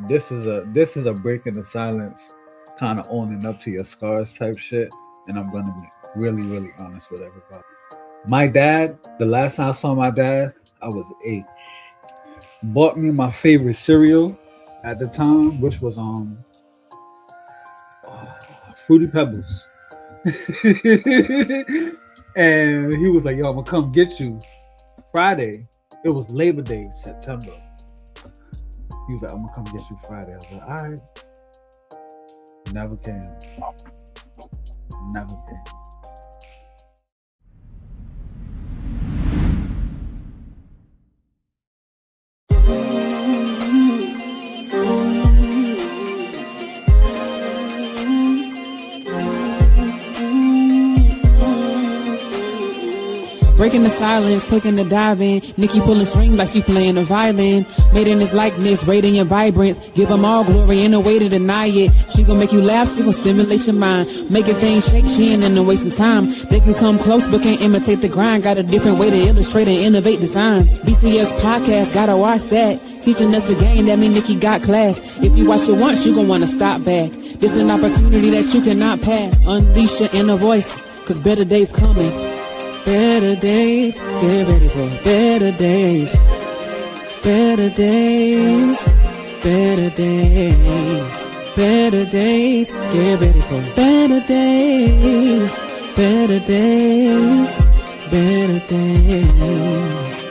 this is a break in the silence, kind of owning up to your scars type shit. And I'm gonna be really, really honest with everybody. My dad, the last time I saw my dad, I was 8. Bought me my favorite cereal at the time, which was Fruity Pebbles. And he was like, "Yo, I'm gonna come get you Friday." It was Labor Day, September. He was like, "I'm gonna come get you Friday." I was like, "All right." Never came. Never came. Breaking the silence, taking the dive in. Nikki pulling strings like she playing the violin. Made in his likeness, radiant vibrance. Give them all glory, ain't no way to deny it. She gon' make you laugh, she gon' stimulate your mind. Making things shake, she ain't in no wasting time. They can come close, but can't imitate the grind. Got a different way to illustrate and innovate designs. BTS podcast, gotta watch that. Teaching us the game, that mean Nikki got class. If you watch it once, you gon' wanna stop back. This an opportunity that you cannot pass. Unleash your inner voice, cause better days coming. Better days, get ready for better days. Better days, better days. Better days, get ready for better days. Better days, better days.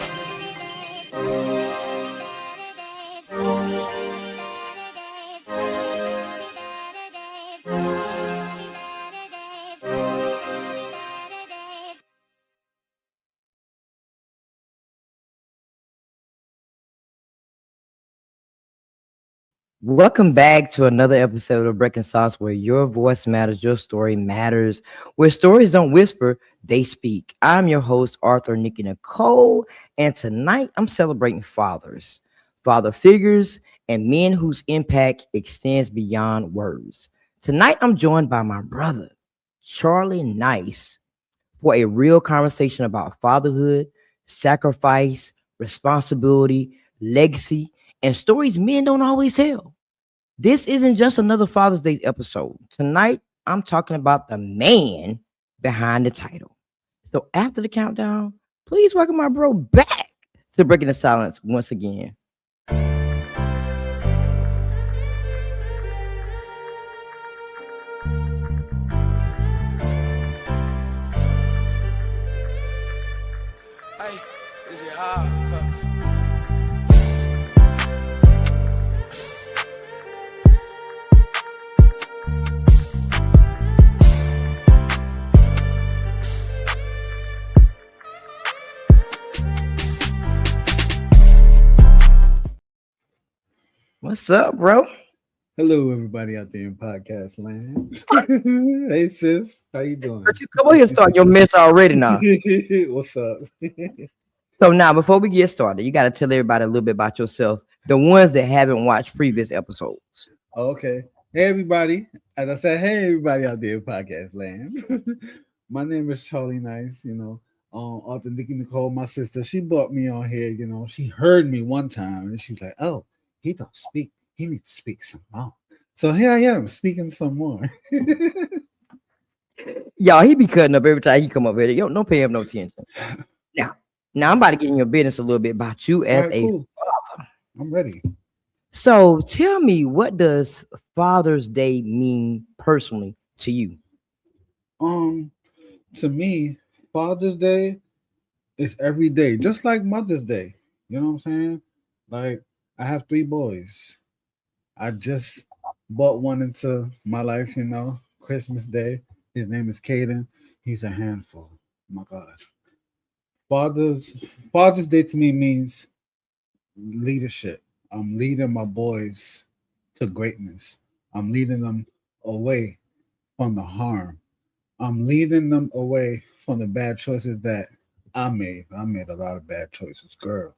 Welcome back to another episode of Breaking Silence, where your voice matters, your story matters, where stories don't whisper, they speak. I'm your host, Author Nikki Nicole, and tonight I'm celebrating fathers, father figures, and men whose impact extends beyond words. Tonight I'm joined by my brother, Charlie Nice, for a real conversation about fatherhood, sacrifice, responsibility, legacy, and stories men don't always tell. This isn't just another Father's Day episode. Tonight, I'm talking about the man behind the title. So after the countdown, please welcome my bro back to Breaking the Silence once again. Hey, is it hard? What's up, bro? Hello, everybody out there in podcast land. Hey, sis, how you doing? Come on here and start your mess already now. What's up? So now, before we get started, you got to tell everybody a little bit about yourself, the ones that haven't watched previous episodes. Okay. Hey, everybody. As I said, hey, everybody out there in podcast land. My name is Charlie Nice. Author Nikki Nicole, my sister. She brought me on here. She heard me one time, and she was like, "Oh, he don't speak. He needs to speak some more." So here I am speaking some more. Y'all, he be cutting up every time he come up here. Yo, don't pay him no attention. Now I'm about to get in your business a little bit about you as Alright, a cool. father. I'm ready. So tell me, what does Father's Day mean personally to you? To me, Father's Day is every day, just like Mother's Day. You know what I'm saying? Like, I have 3 boys. I just brought one into my life, Christmas Day. His name is Caden. He's a handful. My God. Father's Father's Day to me means leadership. I'm leading my boys to greatness. I'm leading them away from the harm. I'm leading them away from the bad choices that I made. I made a lot of bad choices, girl.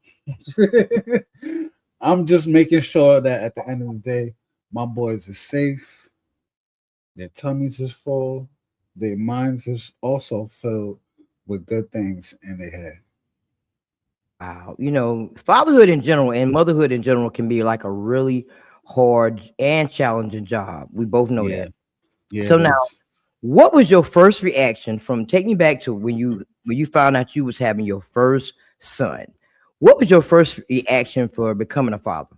I'm just making sure that at the end of the day, my boys are safe, their tummies is full, their minds is also filled with good things in their head. Wow, fatherhood in general and motherhood in general can be like a really hard and challenging job. We both know Yeah, that. yeah, So it now, is. what was your first reaction from take me back to when you found out you was having your first son? What was your first reaction for becoming a father?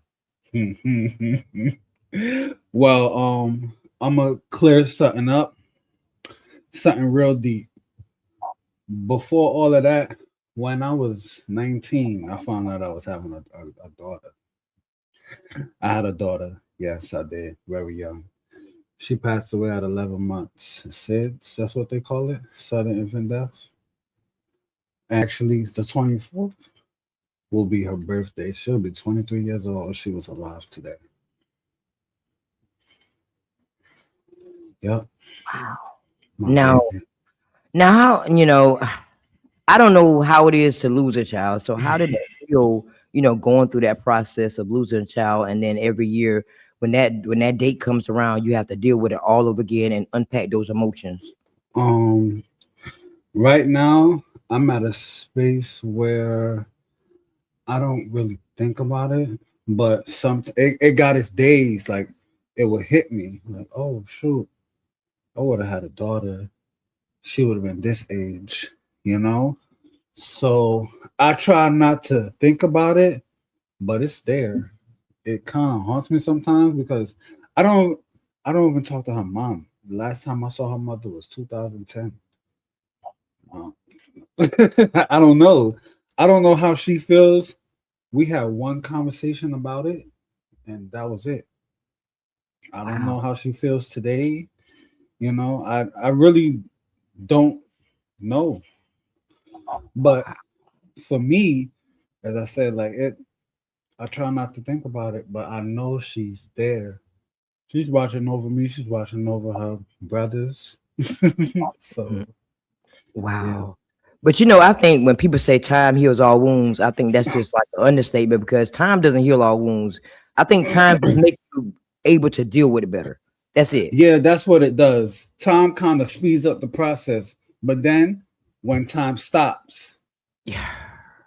Well, I'm gonna clear something up, something real deep. Before all of that, when I was 19, I found out I was having a daughter. I had a daughter. Yes, I did. Very young. She passed away at 11 months. SIDS, that's what they call it, sudden infant death. Actually, the 24th will be her birthday. She'll be 23 years old if she was alive today. Yep, Wow. my Now, baby. now, I don't know how it is to lose a child. So how did that feel, going through that process of losing a child, and then every year when that date comes around, you have to deal with it all over again and unpack those emotions. Um, right now, I'm at a space where I don't really think about it, but it got its days. Like it would hit me, like, oh shoot, I would have had a daughter. She would have been this age, you know. So I try not to think about it, but it's there. It kind of haunts me sometimes because I don't I don't even talk to her mom. The last time I saw her mother was 2010. Uh, I don't know. I don't know how she feels. We had one conversation about it, and that was it. I don't Wow. know how she feels today. I really don't know. But for me, as I said, like it, I try not to think about it, but I know she's there. She's watching over me. She's watching over her brothers. Mm, So yeah. wow. But I think when people say time heals all wounds, I think that's just like an understatement because time doesn't heal all wounds. I think time just makes you able to deal with it better. That's it. Yeah, that's what it does. Time kind of speeds up the process, but then when time stops, Yeah.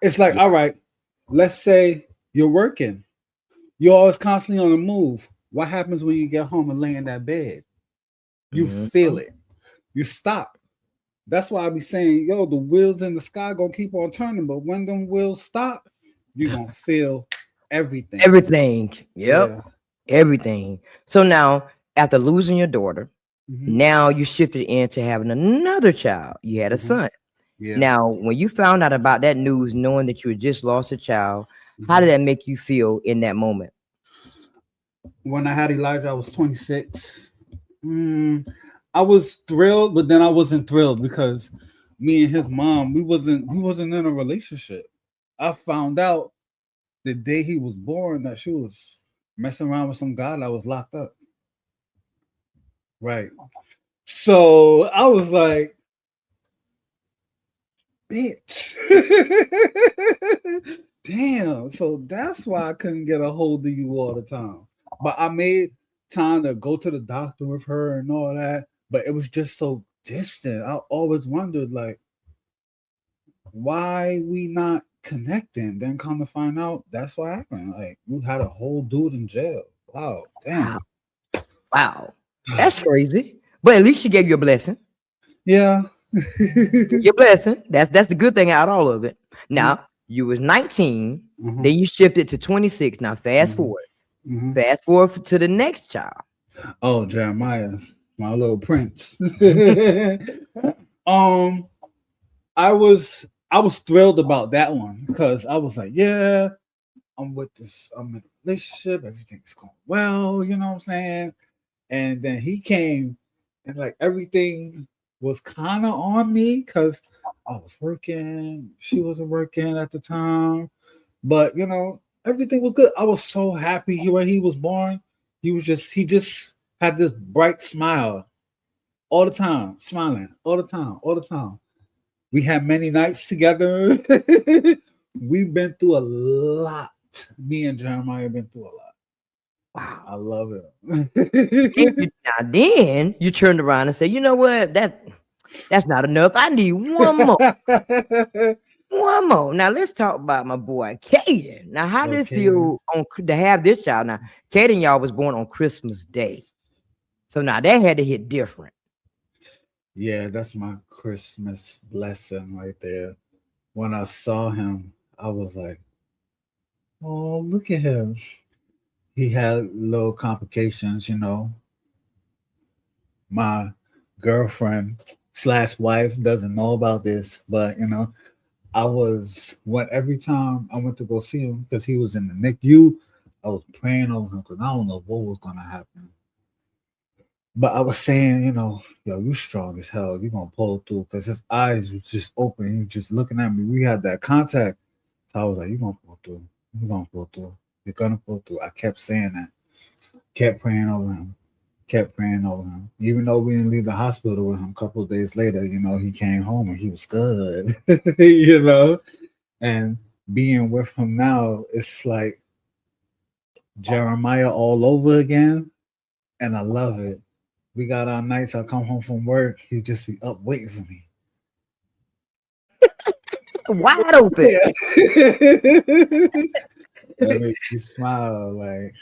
it's like, Yeah. all right, let's say you're working. You're always constantly on the move. What happens when you get home and lay in that bed? You Mhm. feel it. You stop. That's why I be saying, yo, the wheels in the sky gonna keep on turning, but when them wheels stop, you're gonna feel everything. Everything. Yep. Yeah. Everything. So now, after losing your daughter, Hmm. now you shifted into having another child. You had a Hmm. son. Yeah. Now, when you found out about that news, knowing that you had just lost a child, how Hmm. did that make you feel in that moment? When I had Elijah, I was 26. Mm, I was thrilled, but then I wasn't thrilled because me and his mom, we wasn't in a relationship. I found out the day he was born that she was messing around with some guy that was locked up. Right. So I was like, bitch. Damn. So that's why I couldn't get a hold of you all the time. But I made time to go to the doctor with her and all that. But it was just so distant. I always wondered, like, why we not connecting? Then come to find out, that's what happened. Like, you had a whole dude in jail. Wow, Wow. damn. Wow. That's crazy. But at least she gave you a blessing. Yeah. Your blessing. That's the good thing out of all of it. Now, you was 19, Mhm, then you shifted to 26. Now, fast mhm, forward. mhm. Fast forward to the next child. Oh, Jeremiah, my little prince. um, I was thrilled about that one because I was like, yeah, I'm in a relationship, everything's going well, you know what I'm saying? And then he came and like everything was kind of on me because I was working, she wasn't working at the time, but everything was good. I was so happy when he was born. He just had this bright smile all the time, smiling all the time, all the time. We had many nights together. We've been through a lot. Me and Jeremiah have been through a lot. Wow. I love Then it. you turned around and said, you know what? That's not enough. I need one more. One more. Now let's talk about my boy Caden. Now, how did it Okay. feel to have this child? Now, Caden, y'all was born on Christmas Day, so now that had to hit different. Yeah, that's my Christmas blessing right there. When I saw him, I was like, oh, look at him. He had little complications, My girlfriend slash wife doesn't know about this, but I was when every time I went to go see him because he was in the NICU, I was praying over him because I don't know what was gonna happen. But I was saying, yo, you strong as hell. You gonna pull through because his eyes was just open. He was just looking at me. We had that contact. So I was like, you gonna pull through. You gonna pull through. You're gonna pull through. I kept saying that. Kept praying over him. Kept praying over him. Even though we didn't leave the hospital with him a couple of days later, he came home and he was good. And being with him now, it's like Jeremiah all over again. And I love it. We got our nights. I come home from work. He'd just be up waiting for me. Wide open. Yeah. That makes you smile, like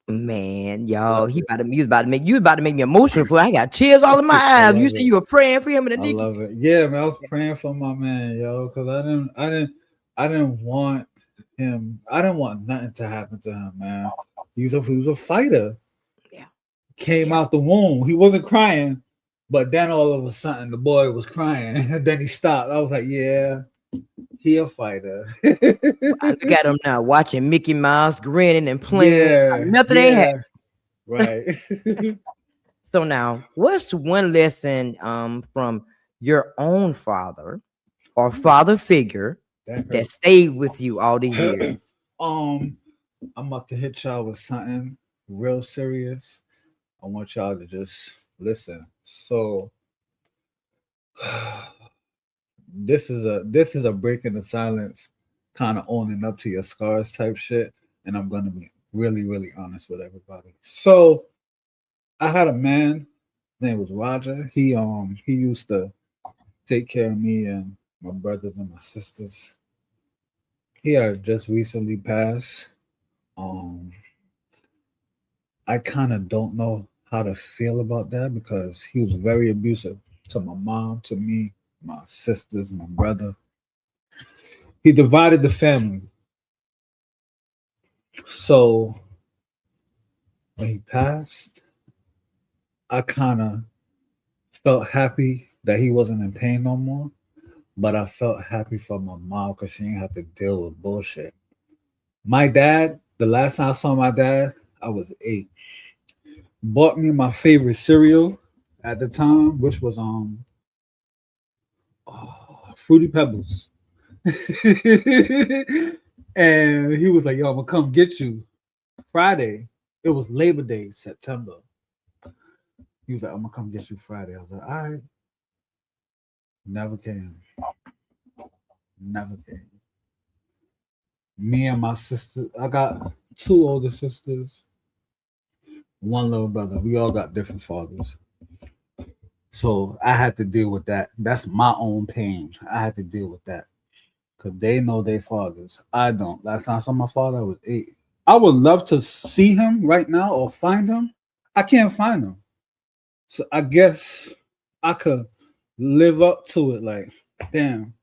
Man, Love y'all, it. you was about to make me emotional for I got tears all in my I eyes. You love said it. you were praying for him and the I Nikki. love it. Yeah, man. I was praying for my man, yo, because I didn't want him. I didn't want nothing to happen to him, man. He was a fighter. Yeah, Came yeah. out the womb. He wasn't crying, but then all of a sudden the boy was crying, and then he stopped. I was like, yeah, he a fighter. I look at him now, watching Mickey Mouse grinning and playing. Yeah, Nothing ain't happening. yeah, right. So now, what's one lesson from your own father or father figure That that hurt. stayed with you all these years? um, I'm about to hit y'all with something real serious. I want y'all to just listen. So this is a break in the silence, kind of owning up to your scars type shit. And I'm gonna be really, really honest with everybody. So I had a man, his name was Roger. He used to take care of me and my brothers and my sisters. He had just recently passed. Um, I kind of don't know how to feel about that because he was very abusive to my mom, to me, my sisters, my brother. He divided the family. So when he passed, I kind of felt happy that he wasn't in pain no more. But I felt happy for my mom because she didn't have to deal with bullshit. My dad, the last time I saw my dad, I was 8. Bought me my favorite cereal at the time, which was Fruity Pebbles. And he was like, "Yo, I'm gonna come get you Friday." It was Labor Day, September. He was like, "I'm gonna come get you Friday." I was like, "All right." Never came. Never came. Me and my sister, I got 2 older sisters, one little brother. We all got different fathers. So I had to deal with that. That's my own pain. I had to deal with that. Because they know their fathers. I don't. Last time I saw my father, I was 8. I would love to see him right now or find him. I can't find him. So I guess I could live up to it. Like, damn,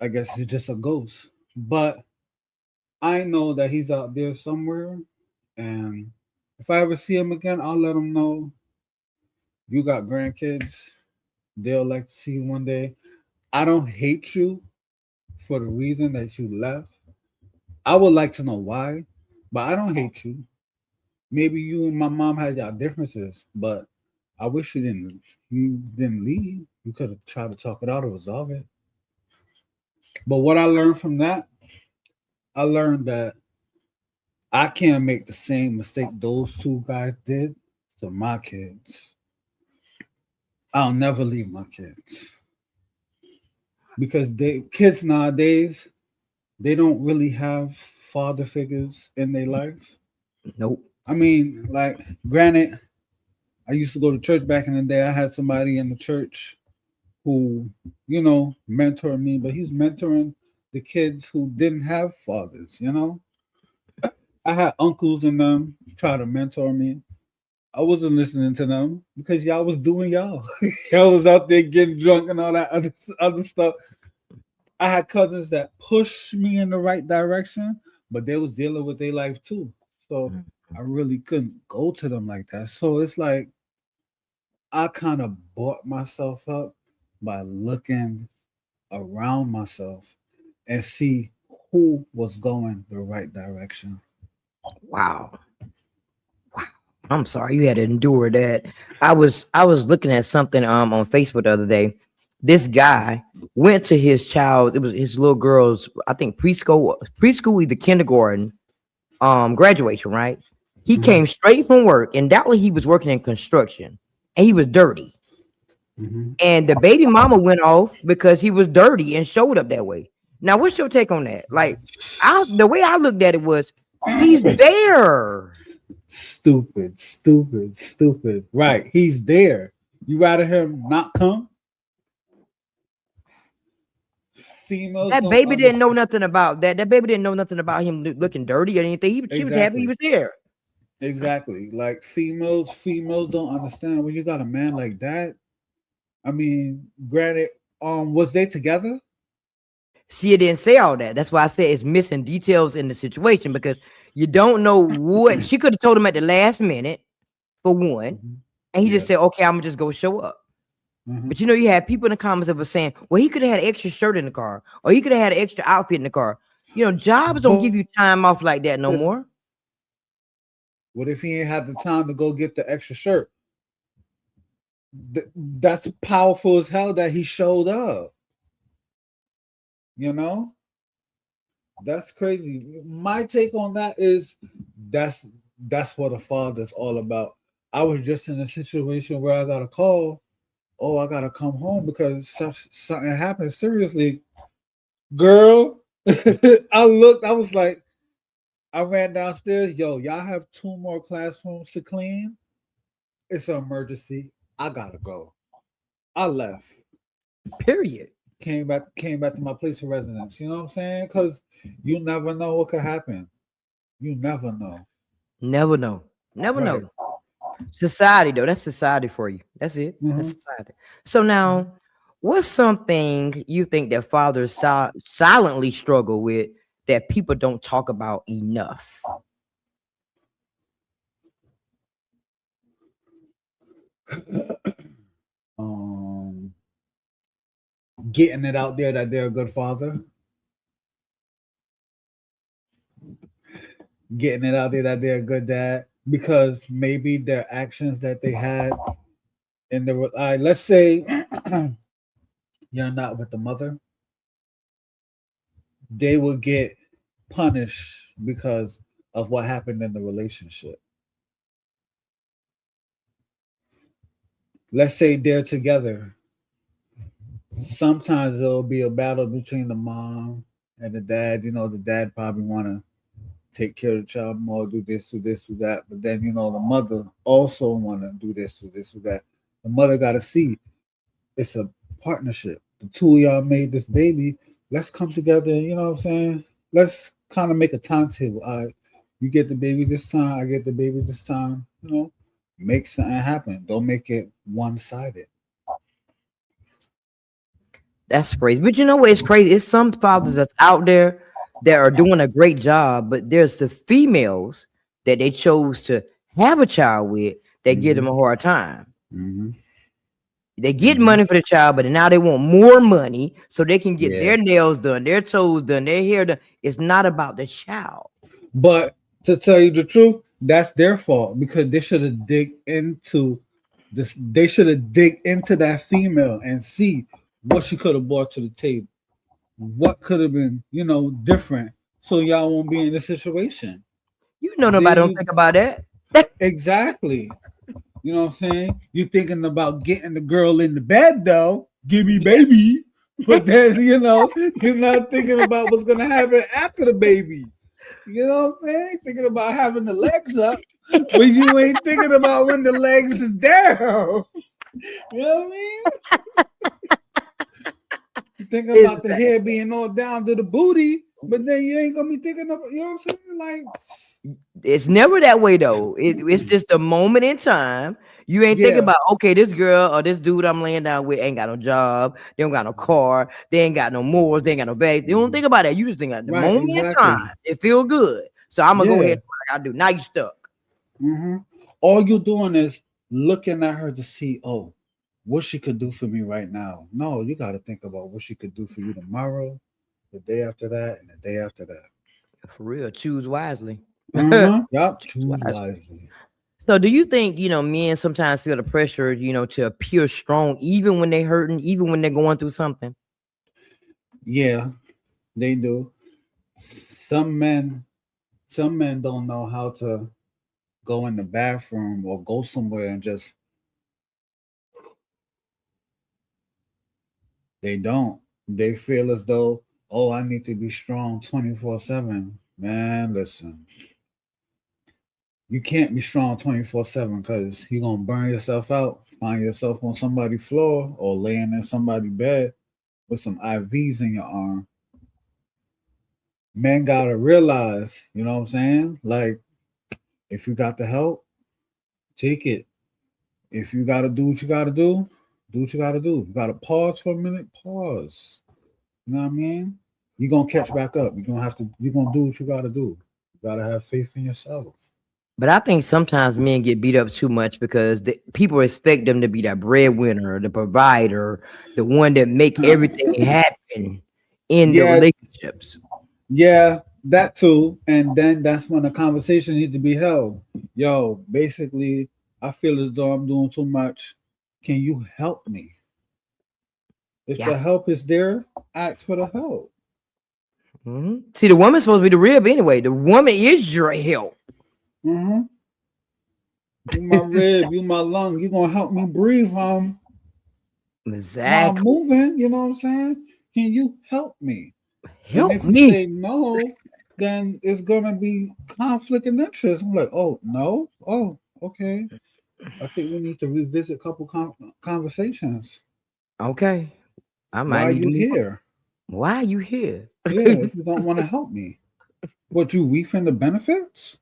I guess he's just a ghost. But I know that he's out there somewhere. And if I ever see him again, I'll let him know you got grandkids. They'll like to see you one day. I don't hate you for the reason that you left. I would like to know why, but I don't hate you. Maybe you and my mom had y'all differences, but I wish you didn't leave. You could have tried to talk it out or resolve it. But what I learned from that, I learned that I can't make the same mistake those two guys did to my kids. I'll never leave my kids because they kids nowadays they don't really have father figures in their life. Nope. I mean, granted, I used to go to church back in the day. I had somebody in the church who, you know, mentor me, but he's mentoring the kids who didn't have fathers, you know. I had uncles and them try to mentor me. I wasn't listening to them because y'all was doing y'all. Y'all was out there getting drunk and all that other stuff. I had cousins that pushed me in the right direction, but they was dealing with their life too. So I really couldn't go to them like that. So it's like I kind of bought myself up by looking around myself and see who was going the right direction. Wow. I'm sorry you had to endure that. I was looking at something on Facebook the other day. This guy went to his child, it was his little girl's, I think preschool, either kindergarten, graduation, right? He Mm-hmm. came straight from work, and that way he was working in construction, and he was dirty. Mm-hmm. And the baby mama went off because he was dirty and showed up that way. Now, what's your take on that? Like, the way I looked at it was, he's there. Stupid, stupid, stupid. Right. He's there. You rather him not come? Females That don't baby didn't know understand. nothing about that. That baby didn't know nothing about him looking dirty or anything. She was happy he Exactly. was there. Exactly. Like females don't understand when you got a man like that. I mean, granted, was they together? See, it didn't say all that. That's why I said it's missing details in the situation because you don't know what she could have told him at the last minute, for one, Mm-hmm. and he just Yes. said, "Okay, I'm gonna just go show up." Mm-hmm. But you know, you had people in the comments that were saying, "Well, he could have had an extra shirt in the car, or he could have had an extra outfit in the car." You know, jobs don't But give you time off like that no more. what if he ain't had the time to go get the extra shirt? That's powerful as hell that he showed up. You know, that's crazy. My take on that is that's that's what a father's all about. I was just in a situation where I got a call. Oh, I gotta come home because something happened. Seriously, girl. I looked. I was like, I ran downstairs. Yo, y'all have two more classrooms to clean. It's an emergency. I gotta go. I left. Period. Came back to my place of residence. You know what I'm saying? Because you never know what could happen. You never know. Never know. Never Right. know. Society, though, that's society for you. That's it. That's Mm-hmm. society. So now, what's something you think that fathers silently struggle with that people don't talk about enough? um, Getting it out there that they're a good father. Getting it out there that they're a good dad because maybe their actions that they had in the let's say you're not with the mother, they will get punished because of what happened in the relationship. Let's say they're together. Sometimes there'll be a battle between the mom and the dad. You know, the dad probably want to take care of the child more, do this, do that. But then, you know, the mother also want to do this, do this, do that. The mother got to see it's a partnership. The two of y'all made this baby. Let's come together. You know what I'm saying? Let's kind of make a timetable. All right, you get the baby this time. I get the baby this time. You know, make something happen. Don't make it one sided. That's crazy. But you know what? It's crazy. It's some fathers that's out there that are doing a great job, but there's the females that they chose to have a child with that give them Mm-hmm. a hard time. Mm-hmm. They get Mm-hmm. money for the child, but now they want more money so they can get Yeah. their nails done, their toes done, their hair done. It's not about the child. But to tell you the truth, that's their fault because they should have dig into this. They should have dig into that female and see what she could have brought to the table. What could have been, you know, different so y'all won't be in this situation. You know Then nobody don't you think about that. exactly, you know what I'm saying? You're thinking about getting the girl in the bed though, give me baby, but then you know you're not thinking about what's gonna happen after the baby. You know what I'm saying? Thinking about having the legs up, but you ain't thinking about when the legs is down. You know what I mean? You think about the hair being all down to the booty, but then you ain't gonna be thinking of, you know what I'm saying? Like, It's never that way though. It's just a moment in time. You ain't thinking yeah, about, okay, this girl or this dude I'm laying down with ain't got no job, they don't got no car, they ain't got no morals, they ain't got no bag. You don't think about that. You just think at the right, moment in time, exactly. it feel good. So I'm gonna go ahead Yeah. and do what I gotta do. Now you stuck. All you're doing is looking at her to see, oh, what she could do for me right now. No, you got to think about what she could do for you tomorrow, the day after that, and the day after that. For real, choose wisely. Yup. Choose Choose wisely. wisely. So do you think, men sometimes feel the pressure, to appear strong even when they hurting, even when they're going through something? Yeah, they do. Some men, some men don't know how to go in the bathroom or go somewhere and just they don't. They feel as though, oh, I need to be strong 24/7. Man, listen, you can't be strong 24/7 because you're gonna burn yourself out, find yourself on somebody's floor or laying in somebody's bed with some IVs in your arm. Men gotta realize, you know what I'm saying? Like, if you got the help, take it. If you gotta do what you gotta do what you gotta do. You gotta pause for a minute, pause. You know what I mean? You're gonna catch back up. You're gonna do what you gotta do. You gotta have faith in yourself. But I think sometimes men get beat up too much because people expect them to be that breadwinner, the provider, the one that make everything happen in the Yeah, relationships. yeah, that too. And then that's when the conversation needs to be held. Yo, basically, I feel as though I'm doing too much. Can you help me? If Yeah. the help is there, ask for the help. See, the woman's supposed to be the rib anyway. The woman is your help. Mm-hmm. You my rib, you my lung. You gonna help me breathe while I'm Exactly. moving. You know what I'm saying? Can you help me? And Help if you me. say no, then it's gonna be conflict of interest. I'm like, oh no, oh okay. I think we need to revisit a couple conversations. Okay. I might Why are need to you move on. here? Why are you here? Yeah, if you don't want to help me, what you reaping the benefits?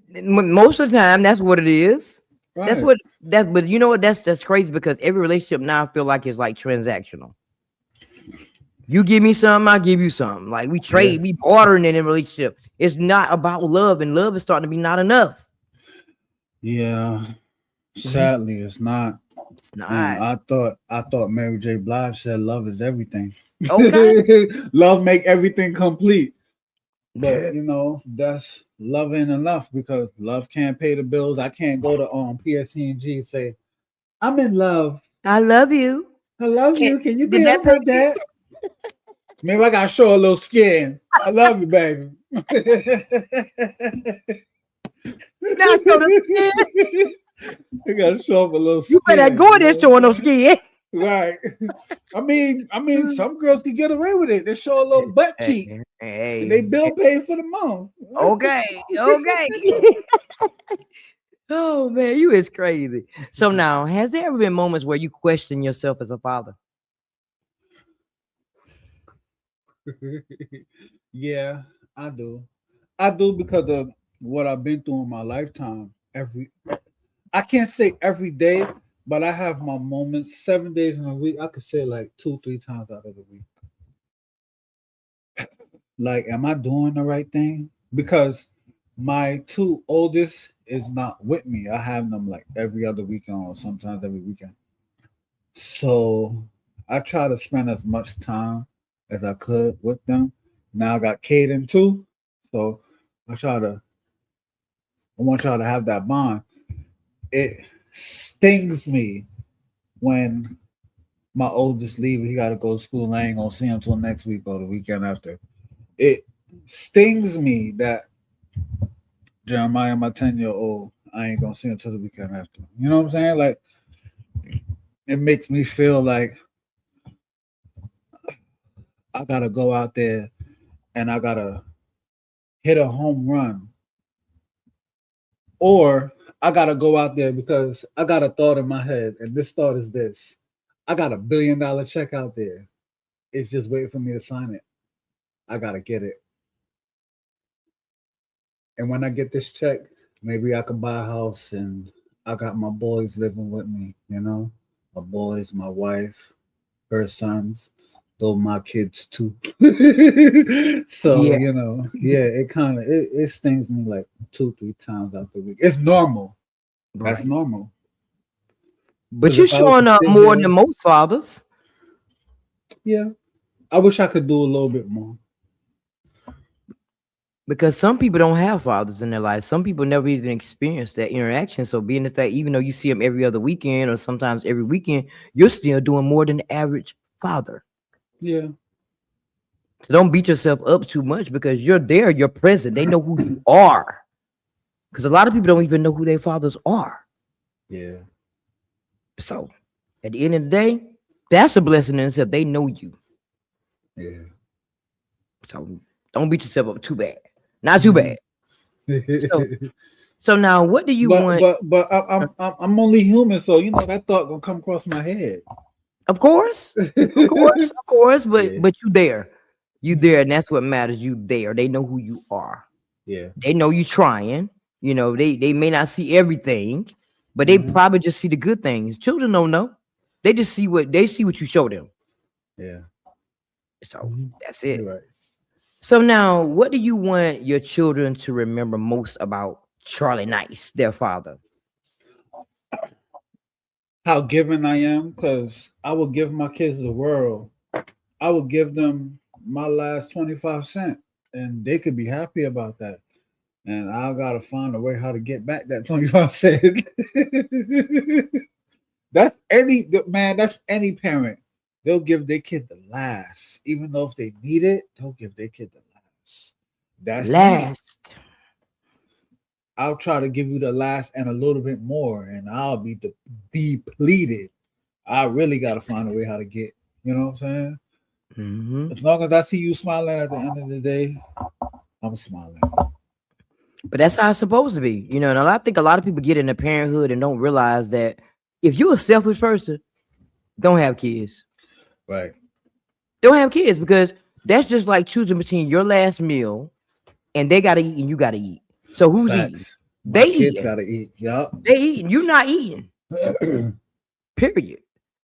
Most of the time, that's what it is. That's Right. what that. But you know what? That's crazy because every relationship now I feel like it's like transactional. You give me something, I give you something. Like we Yeah. trade, we bartering in a relationship. It's not about love, and love is starting to be not enough. Yeah. It's Sadly, it's not. And not I thought Mary J. Blige said love is everything. okay. Love make everything complete. But that's love ain't enough because love can't pay the bills. I can't go to PSC&G and say, I'm in love. I love you. I love Can you. Can you did pay that off my pay me? debt? Maybe I gotta show a little skin. I love you, baby. Now show the skin. I gotta show up a little You better skin, go you in there know showing what no I'm saying? skin. Right. I mean, some girls can get away with it. They show a little butt Hey, cheek. And they hey, bill paid for the month. okay, okay. Oh man, you is crazy. So now, has there ever been moments where you question yourself as a father? Yeah, I do. I do because of what I've been through in my lifetime. I can't say every day, but I have my moments. 7 days in a week, I could say like 2, 3 times out of the week. Like, am I doing the right thing? Because my two oldest is not with me. I have them like every other weekend or sometimes every weekend. So I try to spend as much time as I could with them. Now I got Caden too. So I try to I want y'all to have that bond. It stings me when my oldest leave. He got to go to school. I ain't gonna see him until next week or the weekend after. It stings me that Jeremiah, my 10-year old, I ain't gonna see him until the weekend after. You know what I'm saying? Like it makes me feel like I gotta go out there and I gotta hit a home run, or I gotta go out there because I got a thought in my head, and this thought is this: I got $1 billion check out there. It's just waiting for me to sign it. I gotta get it. And when I get this check, maybe I can buy a house and I got my boys living with me, My boys, my wife, her sons, though my kids too. So, Yeah, yeah, it stings me like 2, 3 times out the week. It's normal. That's right. normal. But Because you're if I was to showing up sit more than here, most fathers. yeah, I wish I could do a little bit more. Because some people don't have fathers in their life. Some people never even experience that interaction. So being the fact, even though you see them every other weekend or sometimes every weekend, you're still doing more than the average father. Yeah. So don't beat yourself up too much because you're there, you're present. They know who you are. Because a lot of people don't even know who their fathers are. Yeah. So at the end of the day, that's a blessing in itself. They know you. Yeah. So don't beat yourself up too bad. Not too bad. So so now what do you but want? but but I'm only human, so that thought gonna come across my head. Of course, of course, but Yeah. you there. You there, and that's what matters. You there. They know who you are. Yeah. They know you trying. They may not see everything, but they Hmm. probably just see the good things. Children don't know. They just see what you show them. Yeah. So Hmm. that's it. You're right. So now, what do you want your children to remember most about Charlie Nice, their father? How given I am, because I would give my kids the world. I would give them my last 25 cents, and they could be happy about that. And I gotta find a way how to get back that 25 cents. That's man. That's any parent. They'll give their kid the last, even though if they need it, they'll give their kid the last. That's me. Last. I'll try to give you the last and a little bit more, and I'll be depleted. I really got to find a way how to get. You know what I'm saying? Hmm. As long as I see you smiling at the end of the day, I'm smiling. But that's how it's supposed to be, And I think a lot of people get into parenthood and don't realize that if you're a selfish person, don't have kids. Right. Don't have kids because that's just like choosing between your last meal and they gotta eat and you gotta eat. So who's eating? Facts. My They kids eating. gotta eat. Yup. They eating. You not eating. Period.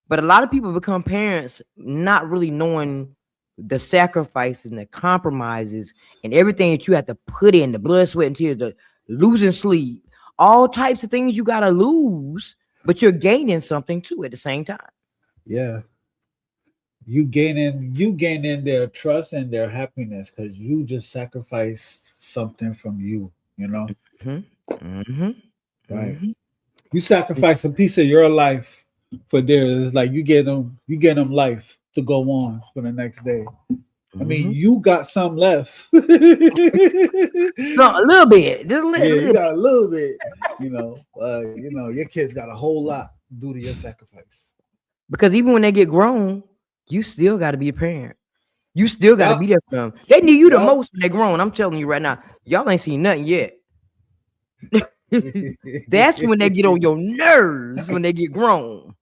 But a lot of people become parents not really knowing the sacrifices and the compromises and everything that you have to put in, the blood, sweat, and tears, the losing sleep, all types of things you gotta lose, but you're gaining something too at the same time. Yeah. You gaining their trust and their happiness because you just sacrificed something from you. Mm-hmm. Mm-hmm. Right. Mm-hmm. You sacrifice a piece of your life for theirs. It's like you get them life to go on for the next day. I mean, Mm-hmm. you got some left. No, a little bit. Just a Yeah, little you bit. got a little bit. Your kids got a whole lot due to your sacrifice. Because even when they get grown, you still got to be a parent. You still got to be Yup, there for them. They need you the yup. most when they're grown. I'm telling you right now. Y'all ain't seen nothing yet. That's when they get on your nerves when they get grown.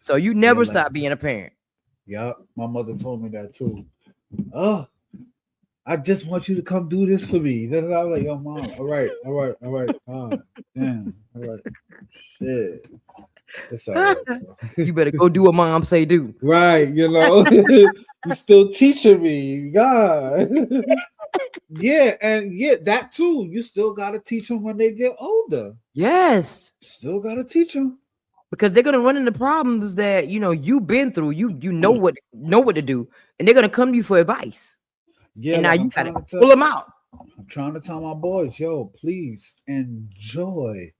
So you Yeah, never like stop being a parent. yup. My mother told me that too. Oh, I just want you to come do this for me. Then I was like, yo, mom, all right, all right, all right. God damn, all right. Shit. It's all right, bro. You better go do what mom say do. Right, you still teaching me, God. Yeah, and yeah, that too. You still gotta teach them when they get older. Yes. Still gotta teach them. Because they're gonna run into problems that you've been through. You know what to do, and they're gonna come to you for advice. Yeah, And now like you gotta pull them out. I'm trying to tell my boys, yo, please enjoy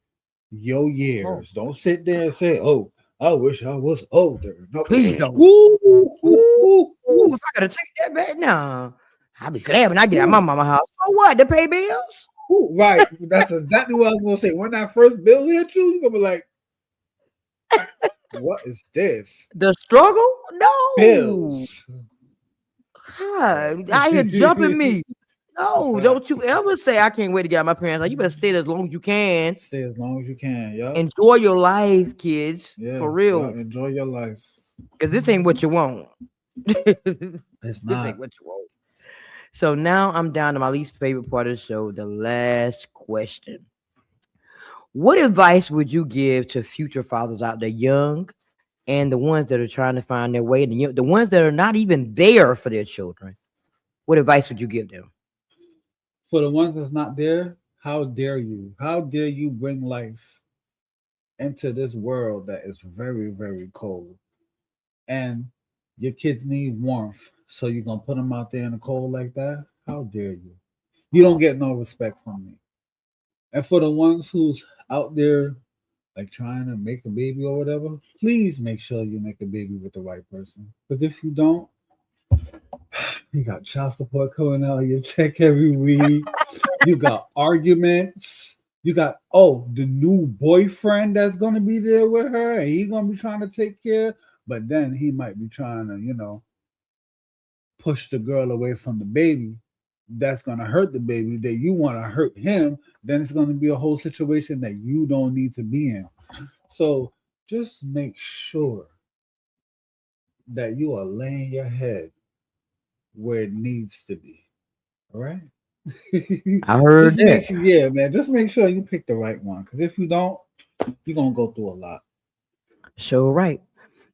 your Oh, years. Don't sit there and say, "Oh, I wish I was older." No, please don't. woo, woo, Ooh, woo, ooh, woo, if I gotta take that back now, I'll be glad when I get out of my woo, mama house. For what? To pay bills? woo. Right, that's exactly what I was gonna say. When that first bill hit you, you're gonna be like, "What is this?" The struggle? No. Bills. Right. God, I hear jumping me. No, don't you Facts. ever say I can't wait to get out of my parents' house. You better stay there as long as you can. Stay as long as you can. Yup. Enjoy your life, kids. Yeah. For Yeah. real. Enjoy your life. Because this ain't what you want. This It's ain't not. what you want. So now I'm down to my least favorite part of the show, the last question. What advice would you give to future fathers out there, young and the ones that are trying to find their way, and the ones that are not even there for their children? What advice would you give them? For the ones that's not there, how dare you? How dare you bring life into this world that is very, very cold? And your kids need warmth. So you're gonna put them out there in the cold like that? How dare you? You don't get no respect from me. And for the ones who's out there like trying to make a baby or whatever, please make sure you make a baby with the right person. Because if you don't, you got child support coming out of your check every week. You got arguments. You got the new boyfriend that's gonna be there with her, and he's gonna be trying to take care. But then he might be trying to, push the girl away from the baby. That's gonna hurt the baby. That you want to hurt him. Then it's gonna be a whole situation that you don't need to be in. So just make sure that you are laying your head where it needs to be. All right. I heard Just that. make sure, yeah, man. Just make sure you pick the right one. Because if you don't, you're gonna go through a lot. So right.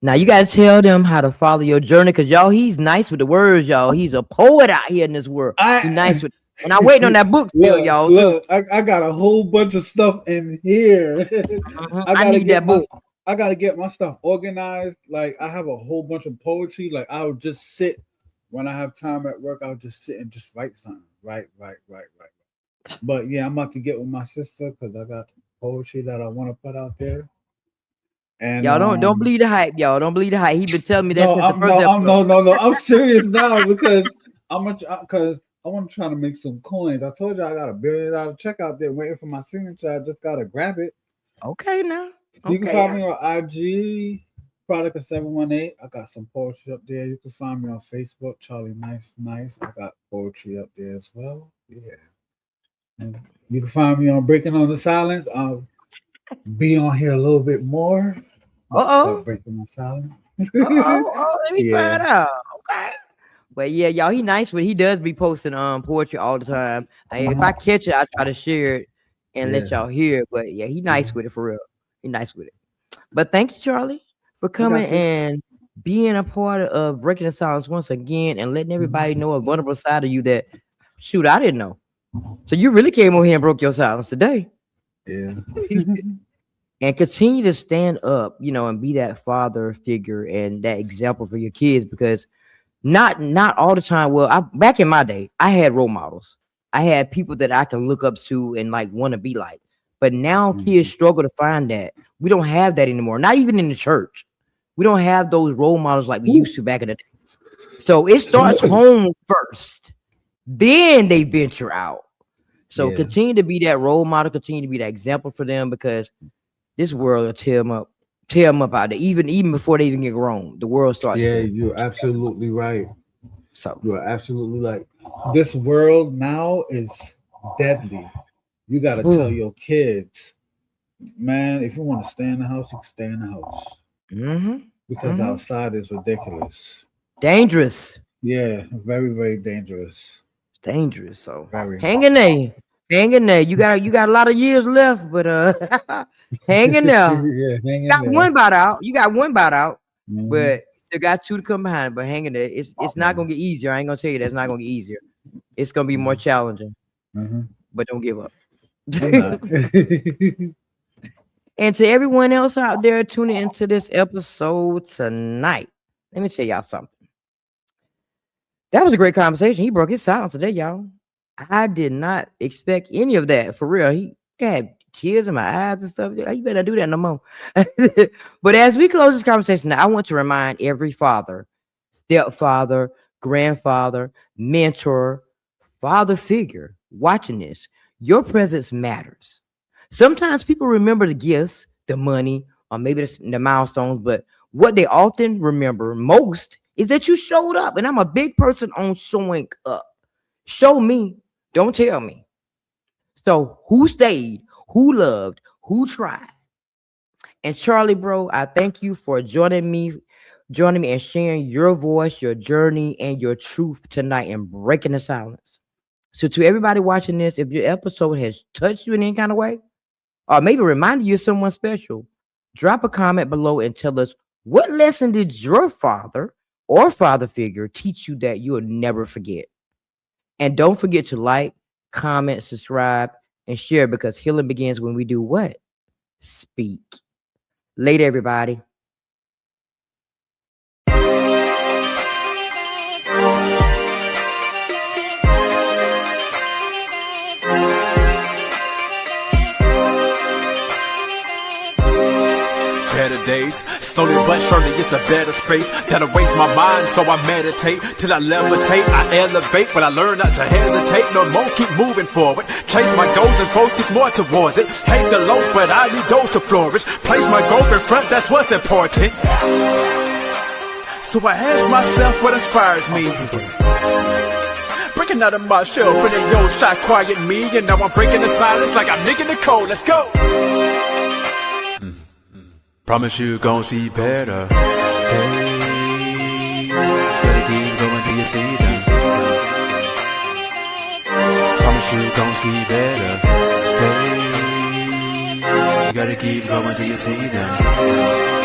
Now you gotta tell them how to follow your journey, cause y'all, he's nice with the words, y'all. He's a poet out here in this world. He nice I with, and I'm waiting on that book still, look, y'all, too. look. I got a whole bunch of stuff in here. I I gotta need get that my book. I gotta get my stuff organized. Like I have a whole bunch of poetry. Like I would just sit when I have time at work. I'll just sit and just write something. Right. But yeah, I'm about to get with my sister because I got poetry that I want to put out there. And Y'all don't believe the hype, y'all. Don't believe the hype. He been telling me that no, since the I'm first no, I'm episode. no, no, no. I'm serious now because because I want to try to make some coins. I told you I got $1 billion check out there waiting for my signature. I just gotta grab it. Okay now. You can Okay. find me on IG, Product of 718. I got some poetry up there. You can find me on Facebook, Charlie Nice. I got poetry up there as well. Yeah. And you can find me on Breaking on the Silence. I'll be on here a little bit more. I'm about to start Uh-oh. breaking my silence. Oh, let me Yeah. find out. Okay. But yeah, y'all, he nice with, he does be posting poetry all the time. If I Mhm. catch it, I try to share it and let Yeah. y'all hear it. But yeah, he nice Mhm. with it for real. He nice with it. But thank you, Charlie, for I coming got you. and being a part of Breaking the Silence once again and letting everybody Mhm. know a vulnerable side of you that, shoot, I didn't know. So you really came over here and broke your silence today. Yeah. And continue to stand up, and be that father figure and that example for your kids, because not all the time. Well, back in my day, I had role models. I had people that I can look up to and like want to be like. But now kids Mhm. struggle to find that. We don't have that anymore. Not even in the church. We don't have those role models like we Ooh. used to back in the day. So it starts home first. Then they venture out. So Yeah. continue to be that role model, continue to be that example for them, because this world will tear them up out there. Even before they even get grown, the world starts Yeah, to. you're absolutely right. So You are absolutely right. This world now is deadly. You got to tell your kids, man, if you want to stay in the house, you can stay in the house mm-hmm, because mm-hmm. outside is ridiculous. Dangerous. Yeah, very, very dangerous. Dangerous. So Very. hang in there. Hang in there. You got a lot of years left, but hang in there. Yeah, hang in Got there. one bout out. You got one bout out, Hmm. but still got two to come behind. But hang in there. It's not Yeah. gonna get easier. I ain't gonna tell you that it's not gonna get easier. It's gonna be more challenging. Hmm. But don't give up. I'm not. And to everyone else out there tuning into this episode tonight, let me tell y'all something. That was a great conversation. He broke his silence today, y'all. I did not expect any of that for real. He had tears in my eyes and stuff. You better do that no more. But as we close this conversation, I want to remind every father, stepfather, grandfather, mentor, father figure watching this, your presence matters. Sometimes people remember the gifts, the money, or maybe the milestones, but what they often remember most is that you showed up. And I'm a big person on showing up. Show me, don't tell me. So who stayed, who loved, who tried? And Charlie, bro, I thank you for joining me joining me and sharing your voice, your journey, and your truth tonight and breaking the silence. So to everybody watching this, if your episode has touched you in any kind of way, or maybe reminded you of someone special, drop a comment below and tell us, what lesson did your father or father figure teach you that you'll never forget? And don't forget to like, comment, subscribe, and share, because healing begins when we do what? Speak. Later, everybody. Better days, slowly but surely it's a better space that'll waste my mind, so I meditate till I levitate. I elevate when I learn not to hesitate no more, keep moving forward, chase my goals and focus more towards it. Hate the lows, but I need those to flourish. Place my growth in front, that's what's important. So I ask myself what inspires me, breaking out of my shell, feeling yo shot quiet me, and now I'm breaking the silence like I'm Nikki Nicole. Let's go. Promise you gon' see better days. Gotta keep going till you see them. Promise you gon' see better days. You gotta keep going till you see them.